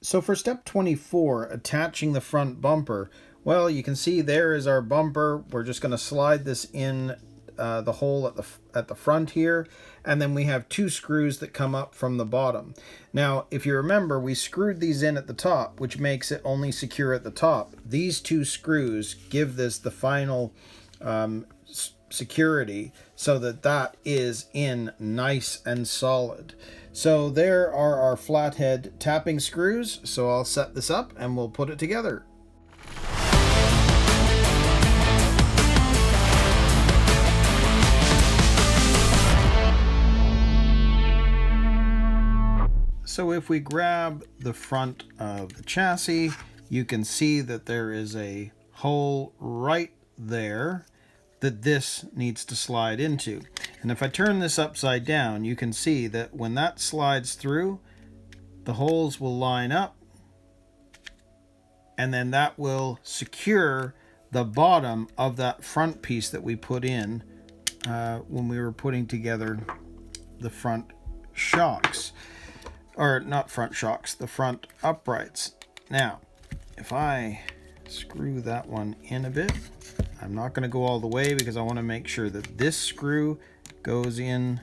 So for step 24, attaching the front bumper, well, you can see there is our bumper. We're just going to slide this in the hole at the front here, and then we have two screws that come up from the bottom. Now, if you remember, we screwed these in at the top, which makes it only secure at the top. These two screws give this the final security so that that is in nice and solid. So there are our flathead tapping screws. So I'll set this up and we'll put it together. So if we grab the front of the chassis, you can see that there is a hole right there that this needs to slide into. And if I turn this upside down, you can see that when that slides through, the holes will line up, and then that will secure the bottom of that front piece that we put in when we were putting together the front shocks. Or not front shocks, the front uprights. Now, if I screw that one in a bit, I'm not going to go all the way because I want to make sure that this screw goes in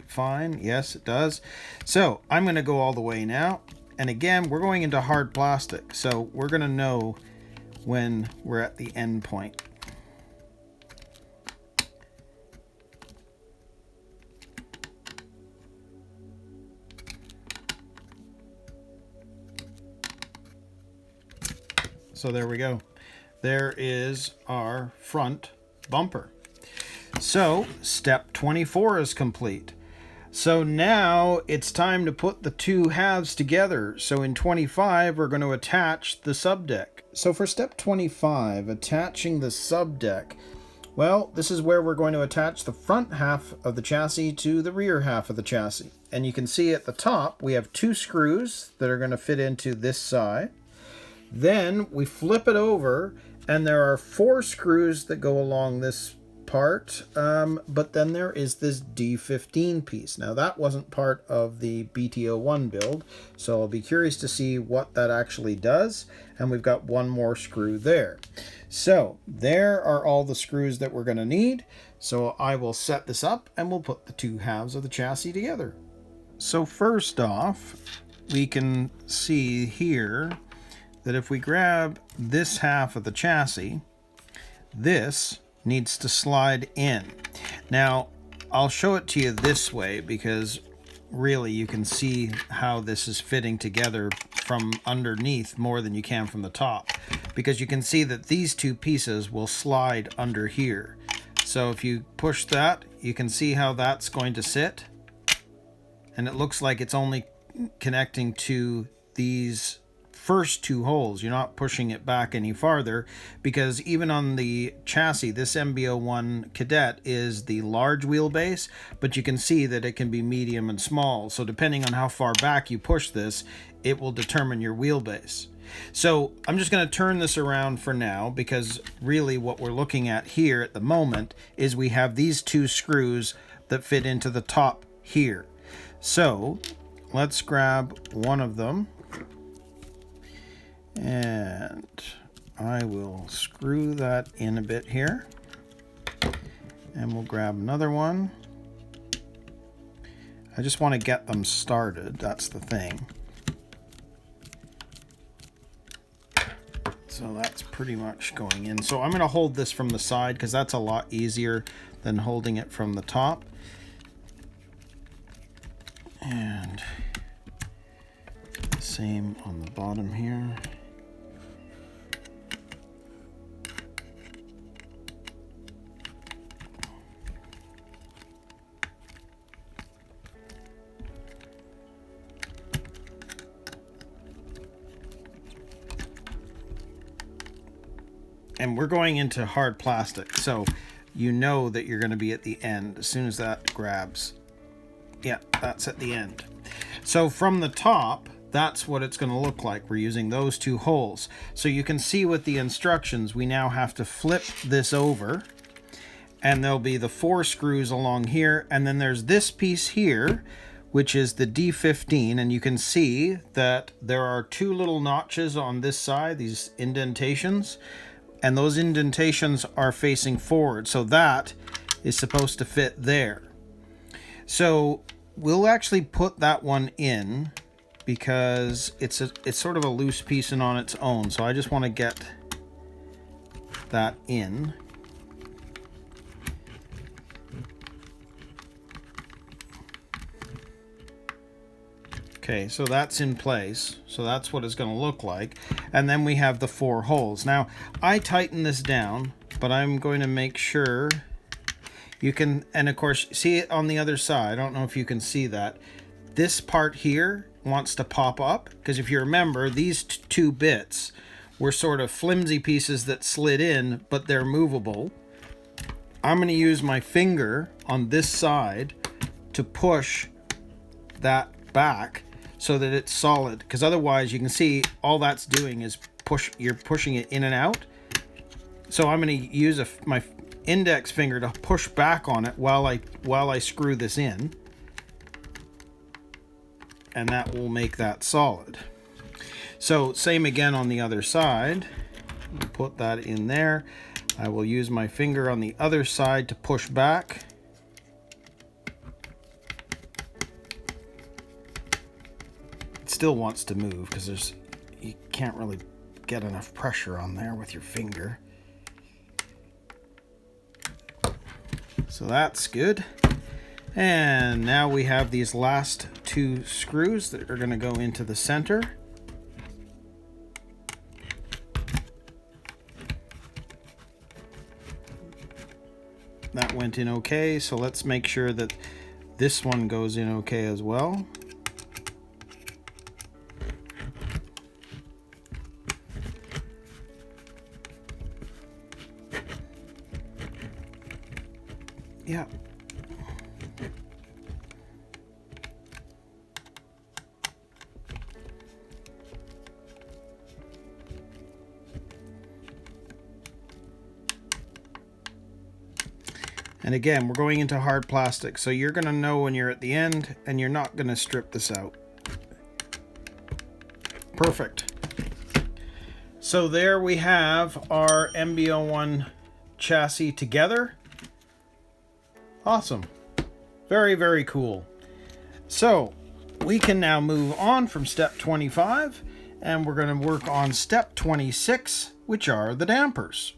fine. Yes, it does. So I'm going to go all the way now. And again, we're going into hard plastic, so we're going to know when we're at the end point. So there we go. There is our front bumper. So step 24 is complete. So now it's time to put the two halves together. So in 25, we're going to attach the subdeck. So for step 25, attaching the subdeck, well, this is where we're going to attach the front half of the chassis to the rear half of the chassis. And you can see at the top, we have two screws that are going to fit into this side. Then we flip it over, and there are four screws that go along this part, but then there is this D15 piece. Now that wasn't part of the BT-01 build, so I'll be curious to see what that actually does. And we've got one more screw there. So there are all the screws that we're going to need. So I will set this up and we'll put the two halves of the chassis together. So first off, we can see here that if we grab this half of the chassis, this needs to slide in. Now, I'll show it to you this way because really you can see how this is fitting together from underneath more than you can from the top, because you can see that these two pieces will slide under here. So if you push that, you can see how that's going to sit, and it looks like it's only connecting to these first two holes. You're not pushing it back any farther, because even on the chassis, this MB-01 Kadett is the large wheelbase, but you can see that it can be medium and small. So depending on how far back you push this, it will determine your wheelbase. So I'm just going to turn this around for now, because really what we're looking at here at the moment is we have these two screws that fit into the top here. So let's grab one of them, and I will screw that in a bit here, and we'll grab another one. I just want to get them started, that's the thing. So that's pretty much going in. So I'm going to hold this from the side because that's a lot easier than holding it from the top. And same on the bottom here. And we're going into hard plastic, so you know that you're going to be at the end as soon as that grabs. Yeah, that's at the end. So from the top, that's what it's going to look like. We're using those two holes. So you can see with the instructions, we now have to flip this over, and there'll be the four screws along here, and then there's this piece here, which is the D15, and you can see that there are two little notches on this side, these indentations, and those indentations are facing forward, so that is supposed to fit there. So we'll actually put that one in because it's sort of a loose piece and on its own, so I just want to get that in. Okay, so that's in place. So that's what it's going to look like. And then we have the 4 holes. Now, I tighten this down, but I'm going to make sure you can, and of course, see it on the other side. I don't know if you can see that. This part here wants to pop up, because if you remember, these two bits were sort of flimsy pieces that slid in, but they're movable. I'm going to use my finger on this side to push that back so that it's solid, because otherwise you can see all that's doing is you're pushing it in and out. So I'm going to use my index finger to push back on it while I screw this in, and that will make that solid. So same again on the other side. Put that in there. I will use my finger on the other side to push back. It still wants to move because you can't really get enough pressure on there with your finger. So that's good. And now we have these last 2 screws that are going to go into the center. That went in okay, so let's make sure that this one goes in okay as well. Yeah. And again, we're going into hard plastic, so you're going to know when you're at the end, and you're not going to strip this out. Perfect. So there we have our MB-01 chassis together. Awesome. Very, very cool. So we can now move on from step 25, and we're going to work on step 26, which are the dampers.